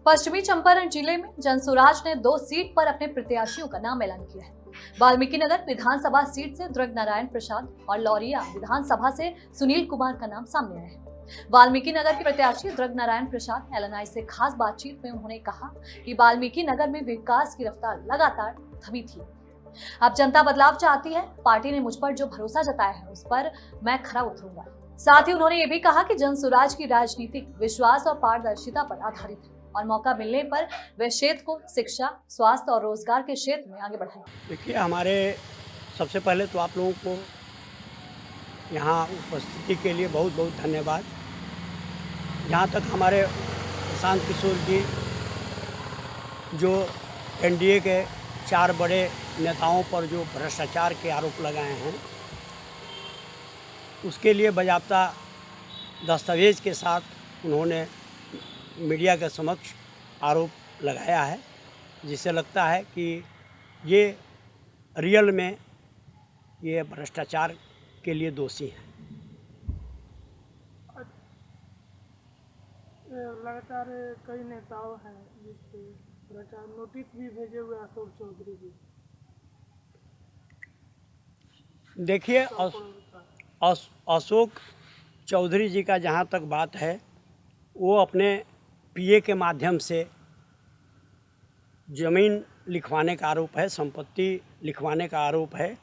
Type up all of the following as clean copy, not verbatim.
पश्चिमी चंपारण जिले में जनसुराज ने 2 सीट पर अपने प्रत्याशियों का नाम ऐलान किया है। वाल्मीकि नगर विधानसभा सीट से द्रग नारायण प्रसाद और लौरिया विधानसभा से सुनील कुमार का नाम सामने आया है। वाल्मीकि नगर के प्रत्याशी द्रग नारायण प्रसाद एलएनआई से खास बातचीत में उन्होंने कहा कि वाल्मीकि नगर में विकास की रफ्तार लगातार थमी थी। अब जनता बदलाव चाहती है। पार्टी ने मुझ पर जो भरोसा जताया है उस पर मैं खरा उतरूंगा। साथ ही उन्होंने ये भी कहा कि जनसुराज की राजनीतिक विश्वास और पारदर्शिता पर आधारित है और मौका मिलने पर वे क्षेत्र को शिक्षा, स्वास्थ्य और रोजगार के क्षेत्र में आगे बढ़ाएंगे। देखिए, हमारे सबसे पहले तो आप लोगों को यहाँ उपस्थिति के लिए बहुत बहुत धन्यवाद। जहाँ तक हमारे प्रशांत किशोर जी जो एनडीए के 4 बड़े नेताओं पर जो भ्रष्टाचार के आरोप लगाए हैं, उसके लिए बाज़ाब्ता दस्तावेज के साथ उन्होंने मीडिया के समक्ष आरोप लगाया है, जिससे लगता है कि ये रियल में ये भ्रष्टाचार के लिए दोषी हैं। लगातार कई नेताओं हैं जिससे भ्रष्टाचार नोटिस भी भेजे हुए अशोक चौधरी जी। देखिए, अशोक चौधरी जी का जहाँ तक बात है, वो अपने पीए के माध्यम से ज़मीन लिखवाने का आरोप है, संपत्ति लिखवाने का आरोप है,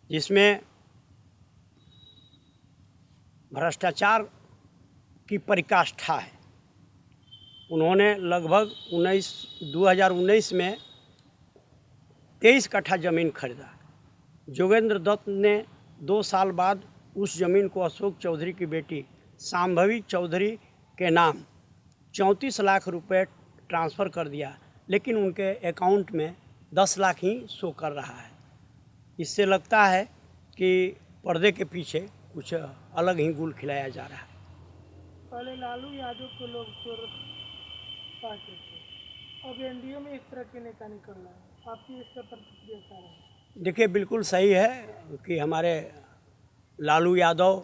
जिसमें भ्रष्टाचार की पराकाष्ठा है। उन्होंने लगभग 2019 में 23 कट्ठा ज़मीन खरीदा। जोगेंद्र दत्त ने 2 साल बाद उस ज़मीन को अशोक चौधरी की बेटी शांभवी चौधरी के नाम 34 लाख रुपए ट्रांसफ़र कर दिया, लेकिन उनके अकाउंट में 10 लाख ही शो कर रहा है। इससे लगता है कि पर्दे के पीछे कुछ अलग ही गुल खिलाया जा रहा है। पहले लालू यादव को लोग चोर पाते थे, अब एनडीए में इस तरह के नेता निकल रहे हैं। आपकी इस पर प्रतिक्रिया क्या है? देखिए, बिल्कुल सही है कि हमारे लालू यादव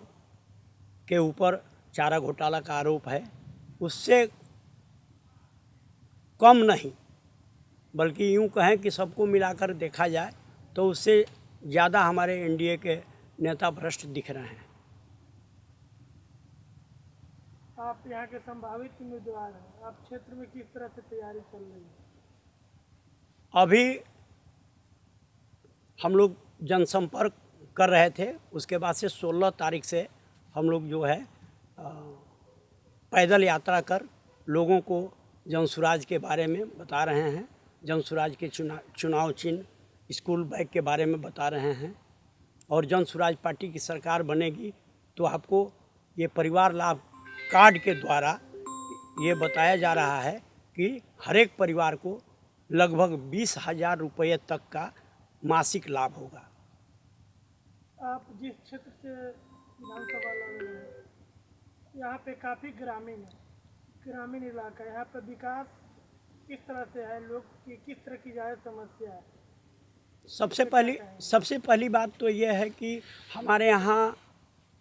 के ऊपर चारा घोटाला का आरोप है। उससे कम नहीं, बल्कि यूँ कहें कि सबको मिलाकर देखा जाए तो उससे ज़्यादा हमारे एनडीए के नेता भ्रष्ट दिख रहे हैं। आप यहाँ के संभावित उम्मीदवार हैं, आप क्षेत्र में किस तरह से तैयारी चल रही है? अभी हम लोग जनसंपर्क कर रहे थे, उसके बाद से 16 तारीख से हम लोग जो है पैदल यात्रा कर लोगों को जनसुराज के बारे में बता रहे हैं, जनसुराज के चुनाव चिन्ह, स्कूल बैग के बारे में बता रहे हैं। और जनसुराज पार्टी की सरकार बनेगी तो आपको ये परिवार लाभ कार्ड के द्वारा ये बताया जा रहा है कि हर एक परिवार को लगभग 20,000 रुपये तक का मासिक लाभ होगा। आप जिस क्षेत्र से विधानसभा लड़ रहे हैं, यहाँ पे काफ़ी ग्रामीण इलाका है। यहाँ पर विकास किस तरह से है, लोग की किस तरह की ज़्यादा समस्या है? सबसे पहली बात तो ये है कि हमारे यहाँ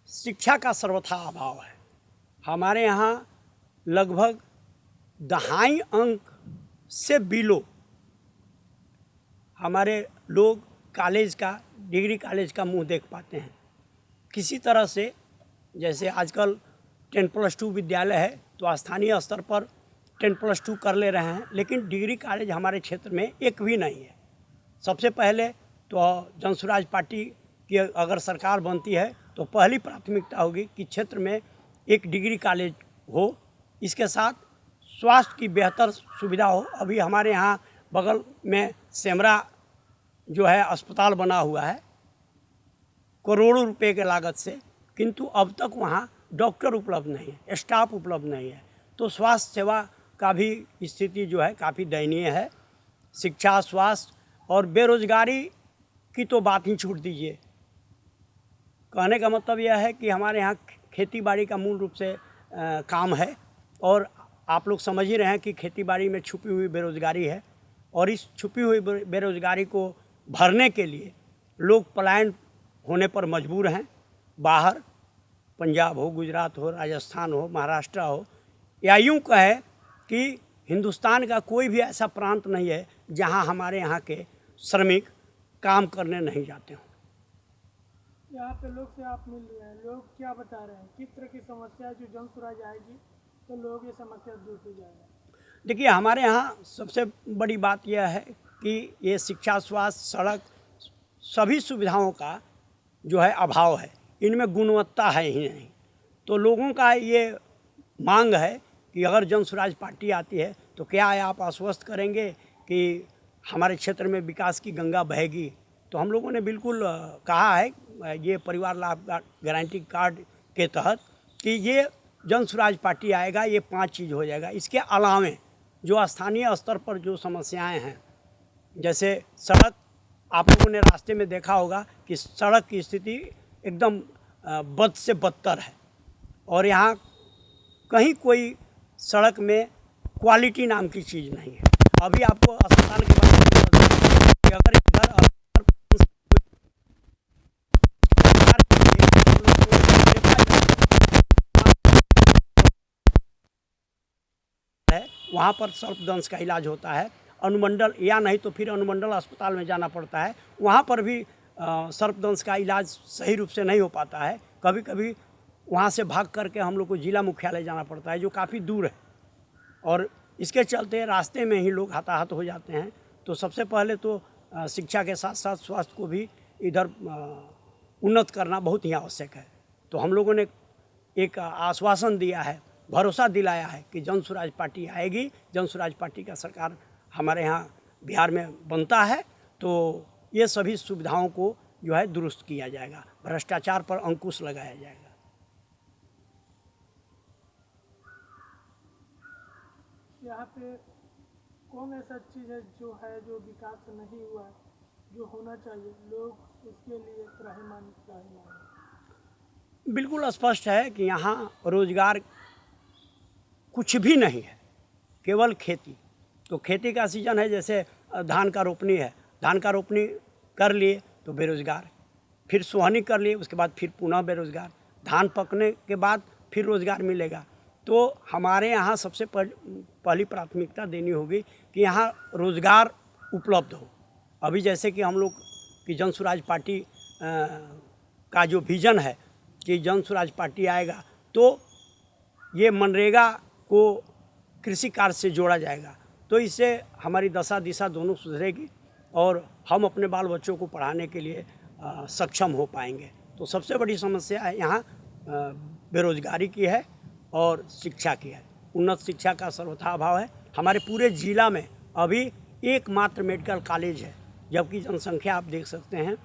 शिक्षा का सर्वथा अभाव है। हमारे यहाँ लगभग 2.5 अंक से बिलो हमारे लोग डिग्री कॉलेज का मुंह देख पाते हैं। किसी तरह से, जैसे आजकल 10+2 विद्यालय है तो स्थानीय स्तर पर 10+2 कर ले रहे हैं, लेकिन डिग्री कॉलेज हमारे क्षेत्र में एक भी नहीं है। सबसे पहले तो जनसुराज पार्टी की अगर सरकार बनती है तो पहली प्राथमिकता होगी कि क्षेत्र में एक डिग्री कॉलेज हो, इसके साथ स्वास्थ्य की बेहतर सुविधा हो। अभी हमारे यहाँ बगल में सेमरा जो है अस्पताल बना हुआ है करोड़ों रुपए के लागत से, किंतु अब तक वहाँ डॉक्टर उपलब्ध नहीं है, स्टाफ उपलब्ध नहीं है। तो स्वास्थ्य सेवा का भी स्थिति जो है काफ़ी दयनीय है। शिक्षा, स्वास्थ्य और बेरोजगारी की तो बात ही छोड़ दीजिए। कहने का मतलब यह है कि हमारे यहाँ खेती बाड़ी का मूल रूप से काम है, और आप लोग समझ ही रहे हैं कि खेती बाड़ी में छुपी हुई बेरोजगारी है, और इस छुपी हुई बेरोजगारी को भरने के लिए लोग पलायन होने पर मजबूर हैं। बाहर पंजाब हो, गुजरात हो, राजस्थान हो, महाराष्ट्र हो, या यूँ कहे कि हिंदुस्तान का कोई भी ऐसा प्रांत नहीं है जहां हमारे यहाँ के श्रमिक काम करने नहीं जाते हों। यहाँ पे लोग से आप मिल रहे हैं, लोग क्या बता रहे हैं, किस तरह की समस्या है जो जन स्वराज आएगी तो लोग ये समस्या दूर हो जाएगा? देखिए, हमारे यहाँ सबसे बड़ी बात यह है कि ये शिक्षा, स्वास्थ्य, सड़क, सभी सुविधाओं का जो है अभाव है, इनमें गुणवत्ता है ही नहीं। तो लोगों का ये मांग है कि अगर जन स्वराज पार्टी आती है तो क्या आप आश्वस्त करेंगे कि हमारे क्षेत्र में विकास की गंगा बहेगी। तो हम लोगों ने बिल्कुल कहा है ये परिवार लाभ गारंटी कार्ड के तहत कि ये जन स्वराज पार्टी आएगा, ये 5 चीज़ हो जाएगा। इसके अलावे जो स्थानीय स्तर पर जो समस्याएं हैं, जैसे सड़क, आप लोगों ने रास्ते में देखा होगा कि सड़क की स्थिति एकदम बद से बदतर है और यहाँ कहीं कोई सड़क में क्वालिटी नाम की चीज़ नहीं है। अभी आपको अस्पताल के बारे में बता दूं कि अगर इधर वहाँ पर सर्पदंश का इलाज होता है, अनुमंडल या नहीं तो फिर अनुमंडल अस्पताल में जाना पड़ता है, वहाँ पर भी सर्पदंश का इलाज सही रूप से नहीं हो पाता है। कभी कभी वहाँ से भाग करके हम लोग को जिला मुख्यालय जाना पड़ता है जो काफ़ी दूर है और इसके चलते रास्ते में ही लोग हताहत हो जाते हैं। तो सबसे पहले तो शिक्षा के साथ साथ स्वास्थ्य को भी इधर उन्नत करना बहुत ही आवश्यक है। तो हम लोगों ने एक आश्वासन दिया है, भरोसा दिलाया है कि जन स्वराज पार्टी आएगी, जन स्वराज पार्टी का सरकार हमारे यहाँ बिहार में बनता है तो ये सभी सुविधाओं को जो है दुरुस्त किया जाएगा, भ्रष्टाचार पर अंकुश लगाया जाएगा। यहाँ पे कौन ऐसा चीज़ है जो विकास नहीं हुआ है, जो होना चाहिए, लोग उसके लिए त्राहिमाम है? बिल्कुल स्पष्ट है कि यहाँ रोजगार कुछ भी नहीं है, केवल खेती। तो खेती का सीजन है, जैसे धान का रोपनी है, धान का रोपनी कर लिए तो बेरोजगार, फिर सोहनी कर लिए उसके बाद फिर पुनः बेरोजगार, धान पकने के बाद फिर रोजगार मिलेगा। तो हमारे यहाँ सबसे पहली प्राथमिकता देनी होगी कि यहाँ रोजगार उपलब्ध हो। अभी जैसे कि हम लोग की जन स्वराज पार्टी का जो विज़न है कि जन स्वराज पार्टी आएगा तो ये मनरेगा को कृषि कार्य से जोड़ा जाएगा, तो इससे हमारी दशा दिशा दोनों सुधरेगी और हम अपने बाल बच्चों को पढ़ाने के लिए सक्षम हो पाएंगे। तो सबसे बड़ी समस्या है यहाँ बेरोजगारी की है और शिक्षा की है। उन्नत शिक्षा का सर्वथा अभाव है। हमारे पूरे जिला में अभी एकमात्र मेडिकल कॉलेज है, जबकि जनसंख्या आप देख सकते हैं।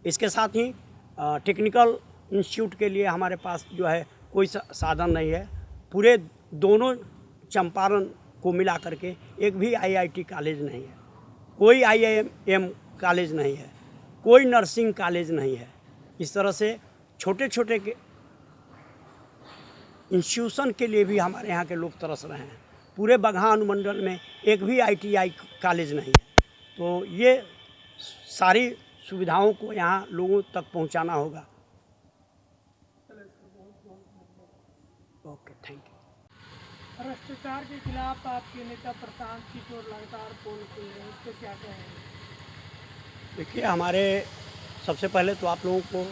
इसके साथ ही टेक्निकल इंस्टीट्यूट के लिए हमारे पास जो है कोई साधन नहीं है। पूरे दोनों चंपारण को मिला करके एक भी आईआईटी कॉलेज नहीं है, कोई आईआईएम कॉलेज नहीं है, कोई नर्सिंग कॉलेज नहीं है। इस तरह से छोटे छोटे के इंस्टीट्यूशन के लिए भी हमारे यहाँ के लोग तरस रहे हैं। पूरे बगहा अनुमंडल में एक भी आईटीआई कॉलेज नहीं है। तो ये सारी सुविधाओं को यहाँ लोगों तक पहुँचाना होगा। Okay, thank you. भ्रष्टाचार के खिलाफ आपके नेता प्रशांत किशोर लगातार पोल खोल रहे हैं, इस पर क्या कहेंगे? देखिए, हमारे सबसे पहले तो आप लोगों को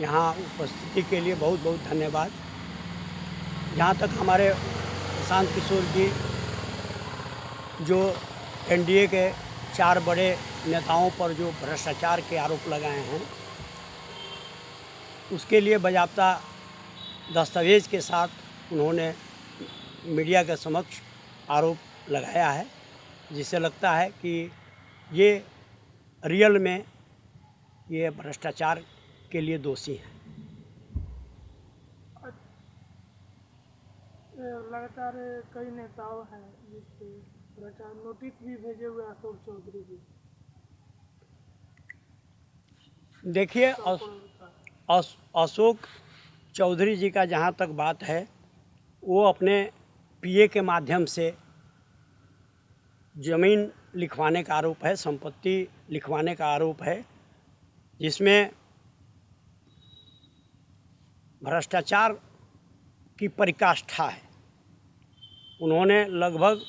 यहाँ उपस्थिति के लिए बहुत बहुत धन्यवाद। जहाँ तक हमारे प्रशांत किशोर जी जो एनडीए के 4 बड़े नेताओं पर जो भ्रष्टाचार के आरोप लगाए हैं, उसके लिए बाकायदा दस्तावेज के साथ उन्होंने मीडिया के समक्ष आरोप लगाया है, जिससे लगता है कि ये रियल में ये भ्रष्टाचार के लिए दोषी हैं। लगातार कई नेताओं हैं जिस पे भ्रष्टाचार नोटिस भी भेजे हुए अशोक चौधरी जी। देखिए, अशोक चौधरी जी का जहाँ तक बात है, वो अपने पीए के माध्यम से ज़मीन लिखवाने का आरोप है, संपत्ति लिखवाने का आरोप है, जिसमें भ्रष्टाचार की परिकाष्ठा है। उन्होंने लगभग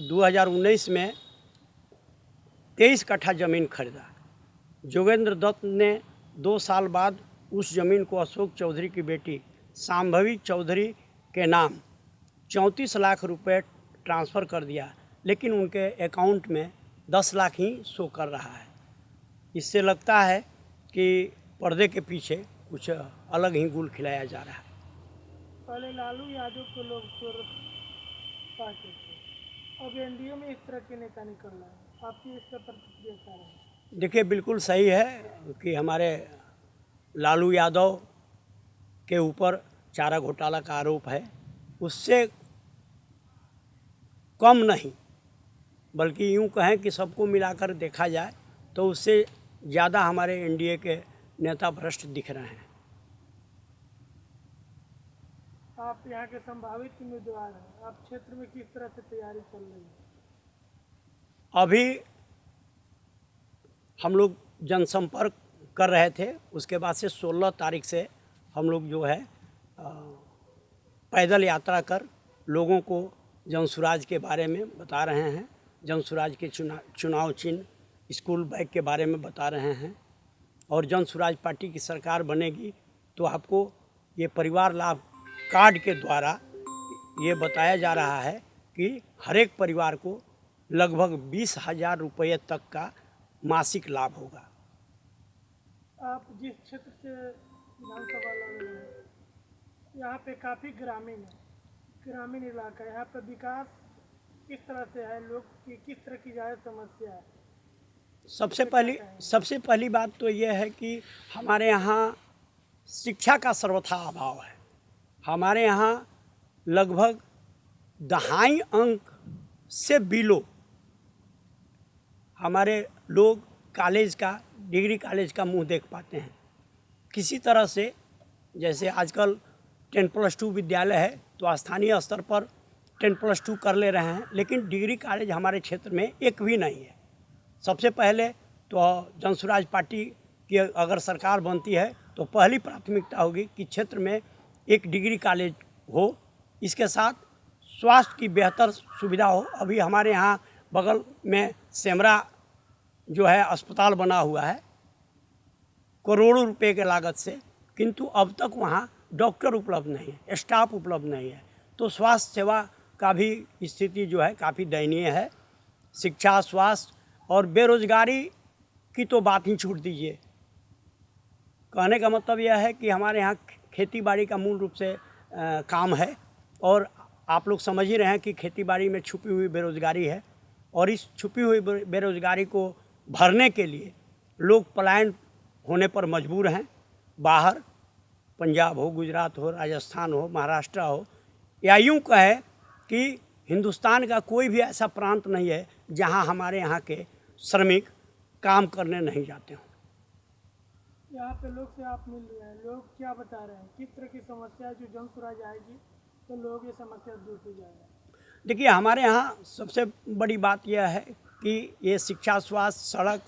2019 में 23 कट्ठा ज़मीन खरीदा। जोगेंद्र दत्त ने 2 साल बाद उस ज़मीन को अशोक चौधरी की बेटी सांभवी चौधरी के नाम 34 लाख रुपए ट्रांसफ़र कर दिया, लेकिन उनके अकाउंट में 10 लाख ही शो कर रहा है। इससे लगता है कि पर्दे के पीछे कुछ अलग ही गुल खिलाया जा रहा है। पहले लालू यादव को लोग चोर पाते थे, अब एनडीए में इस तरह के नेता निकल रहे हैं, आपकी इस पर प्रतिक्रिया क्या है? देखिए, बिल्कुल सही है कि हमारे लालू यादव के ऊपर चारा घोटाला का आरोप है। उससे कम नहीं, बल्कि यूँ कहें कि सबको मिलाकर देखा जाए तो उससे ज़्यादा हमारे एनडीए के नेता भ्रष्ट दिख रहे हैं। आप यहाँ के संभावित उम्मीदवार हैं, आप क्षेत्र में किस तरह से तैयारी चल रही है? अभी हम लोग जनसंपर्क कर रहे थे, उसके बाद से 16 तारीख से हम लोग जो है पैदल यात्रा कर लोगों को जनसुराज के बारे में बता रहे हैं, जनसुराज के चुनाव चिन्ह, स्कूल बैग के बारे में बता रहे हैं। और जनसुराज पार्टी की सरकार बनेगी तो आपको ये परिवार लाभ कार्ड के द्वारा ये बताया जा रहा है कि हर एक परिवार को लगभग 20,000 रुपये तक का मासिक लाभ होगा। आप जिस क्षेत्र से विधानसभा लड़ रहे हैं, यहाँ पे काफ़ी ग्रामीण इलाका है, यहाँ पे विकास किस तरह से है, लोग की किस तरह की ज़्यादा समस्या है? सबसे पहली बात तो ये है कि हमारे यहाँ शिक्षा का सर्वथा अभाव है। हमारे यहाँ लगभग 2.5 अंक से बिलो हमारे लोग डिग्री कॉलेज का मुंह देख पाते हैं। किसी तरह से जैसे आजकल 10+2 विद्यालय है तो स्थानीय स्तर पर 10+2 कर ले रहे हैं, लेकिन डिग्री कॉलेज हमारे क्षेत्र में एक भी नहीं है। सबसे पहले तो जनसुराज पार्टी की अगर सरकार बनती है तो पहली प्राथमिकता होगी कि क्षेत्र में एक डिग्री कॉलेज हो, इसके साथ स्वास्थ्य की बेहतर सुविधा हो। अभी हमारे यहाँ बगल में सेमरा जो है अस्पताल बना हुआ है करोड़ों रुपए के लागत से, किंतु अब तक वहाँ डॉक्टर उपलब्ध नहीं है, स्टाफ उपलब्ध नहीं है। तो स्वास्थ्य सेवा का भी स्थिति जो है काफ़ी दयनीय है। शिक्षा, स्वास्थ्य और बेरोजगारी की तो बात ही छूट दीजिए। कहने का मतलब यह है कि हमारे यहाँ खेती बाड़ी का मूल रूप से काम है, और आप लोग समझ ही रहे हैं कि खेती बाड़ी में छुपी हुई बेरोजगारी है, और इस छुपी हुई बेरोजगारी को भरने के लिए लोग पलायन होने पर मजबूर हैं। बाहर पंजाब हो, गुजरात हो, राजस्थान हो, महाराष्ट्र हो, या यूँ कहे कि हिंदुस्तान का कोई भी ऐसा प्रांत नहीं है जहां हमारे यहाँ के श्रमिक काम करने नहीं जाते हों। यहाँ पे लोग से आप मिल रहे हैं, लोग क्या बता रहे हैं, किस तरह की समस्या जो जनसुराज आएगी तो लोग ये समस्या दूर हो जाएगा? देखिए, हमारे यहाँ सबसे बड़ी बात यह है कि ये शिक्षा, स्वास्थ्य, सड़क,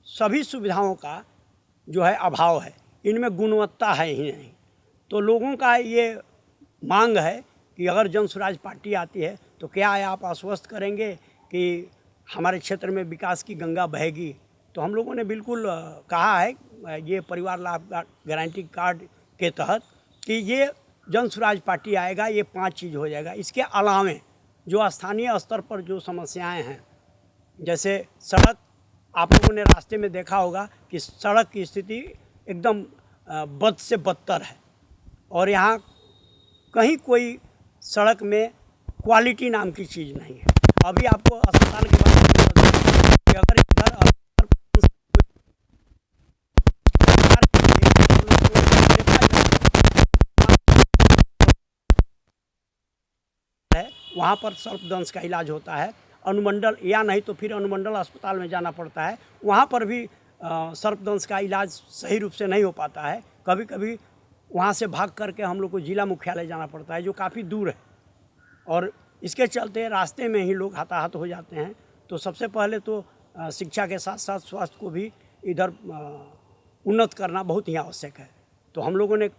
सभी सुविधाओं का जो है अभाव है, इनमें गुणवत्ता है ही नहीं। तो लोगों का ये मांग है कि अगर जनसुराज पार्टी आती है तो क्या आप आश्वस्त करेंगे कि हमारे क्षेत्र में विकास की गंगा बहेगी? तो हम लोगों ने बिल्कुल कहा है, ये परिवार लाभ गारंटी कार्ड के तहत, कि ये जनसुराज पार्टी आएगा, ये 5 चीज़ हो जाएगा। इसके अलावे जो स्थानीय स्तर पर जो समस्याएं हैं, जैसे सड़क, आप लोगों ने रास्ते में देखा होगा कि सड़क की स्थिति एकदम बद से बदतर है, और यहाँ कहीं कोई सड़क में क्वालिटी नाम की चीज़ नहीं है। अभी आपको अस्पताल के बारे में बता दूं कि अगर इधर वहाँ पर सर्पदंश का इलाज होता है, अनुमंडल या नहीं तो फिर अनुमंडल अस्पताल में जाना पड़ता है, वहाँ पर भी सर्पदंश का इलाज सही रूप से नहीं हो पाता है। कभी कभी वहाँ से भाग करके हम लोग को जिला मुख्यालय जाना पड़ता है, जो काफ़ी दूर है, और इसके चलते रास्ते में ही लोग हताहत हो जाते हैं। तो सबसे पहले तो शिक्षा के साथ साथ स्वास्थ्य को भी इधर उन्नत करना बहुत ही आवश्यक है। तो हम लोगों ने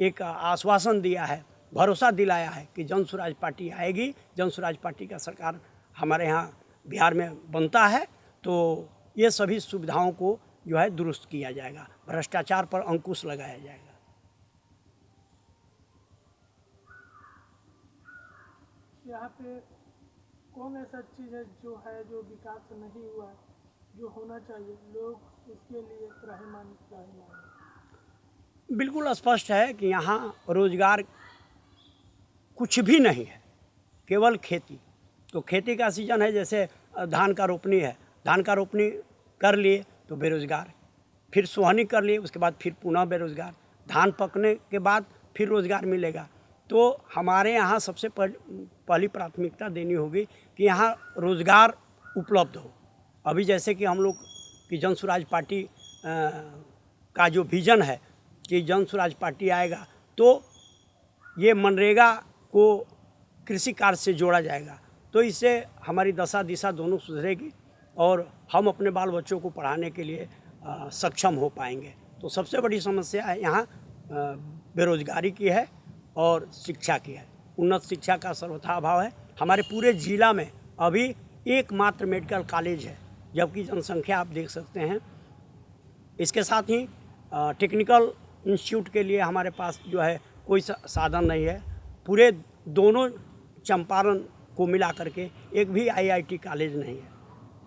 एक आश्वासन दिया है भरोसा दिलाया है कि जन स्वराज पार्टी आएगी, जन स्वराज पार्टी का सरकार हमारे यहाँ बिहार में बनता है तो ये सभी सुविधाओं को जो है दुरुस्त किया जाएगा, भ्रष्टाचार पर अंकुश लगाया जाएगा। यहाँ पे कौन ऐसा चीज़ है जो विकास नहीं हुआ है, जो होना चाहिए, लोग इसके लिए त्राहिमाम बिल्कुल स्पष्ट है कि यहाँ रोजगार कुछ भी नहीं है, केवल खेती। तो खेती का सीजन है, जैसे धान का रोपनी है, धान का रोपनी कर लिए तो बेरोजगार, फिर सोहनी कर लिए उसके बाद फिर पुनः बेरोजगार, धान पकने के बाद फिर रोजगार मिलेगा। तो हमारे यहाँ सबसे पहली प्राथमिकता देनी होगी कि यहाँ रोजगार उपलब्ध हो। अभी जैसे कि हम लोग की जन स्वराज पार्टी का जो विज़न है कि जन स्वराज पार्टी आएगा तो ये मनरेगा को कृषि कार्य से जोड़ा जाएगा, तो इससे हमारी दशा दिशा दोनों सुधरेगी और हम अपने बाल बच्चों को पढ़ाने के लिए सक्षम हो पाएंगे। तो सबसे बड़ी समस्या यहाँ बेरोजगारी की है और शिक्षा की है। उन्नत शिक्षा का सर्वथा अभाव है। हमारे पूरे जिला में अभी एकमात्र मेडिकल कॉलेज है, जबकि जनसंख्या आप देख सकते हैं। इसके साथ ही टेक्निकल इंस्टीट्यूट के लिए हमारे पास जो है कोई साधन नहीं है। पूरे दोनों चंपारण को मिला करके एक भी IIT कॉलेज नहीं है,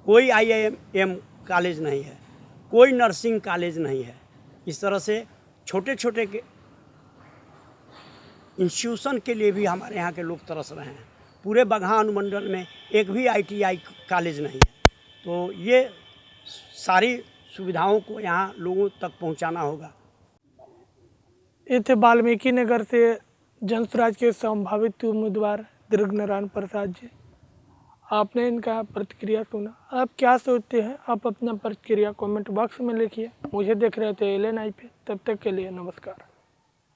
कोई IIM कॉलेज नहीं है, कोई नर्सिंग कॉलेज नहीं है। इस तरह से छोटे छोटे के इंस्टीट्यूशन के लिए भी हमारे यहाँ के लोग तरस रहे हैं। पूरे बगहा अनुमंडल में एक भी ITI कॉलेज नहीं है। तो ये सारी सुविधाओं को यहाँ लोगों तक पहुँचाना होगा। ये थे वाल्मीकि नगर से जन स्वराज के संभावित उम्मीदवार दृग्नारायण प्रसाद जी। आपने इनका प्रतिक्रिया सुना, आप क्या सोचते हैं? आप अपना प्रतिक्रिया कमेंट बॉक्स में लिखिए। मुझे देख रहे थे LNI पे, तब तक के लिए नमस्कार।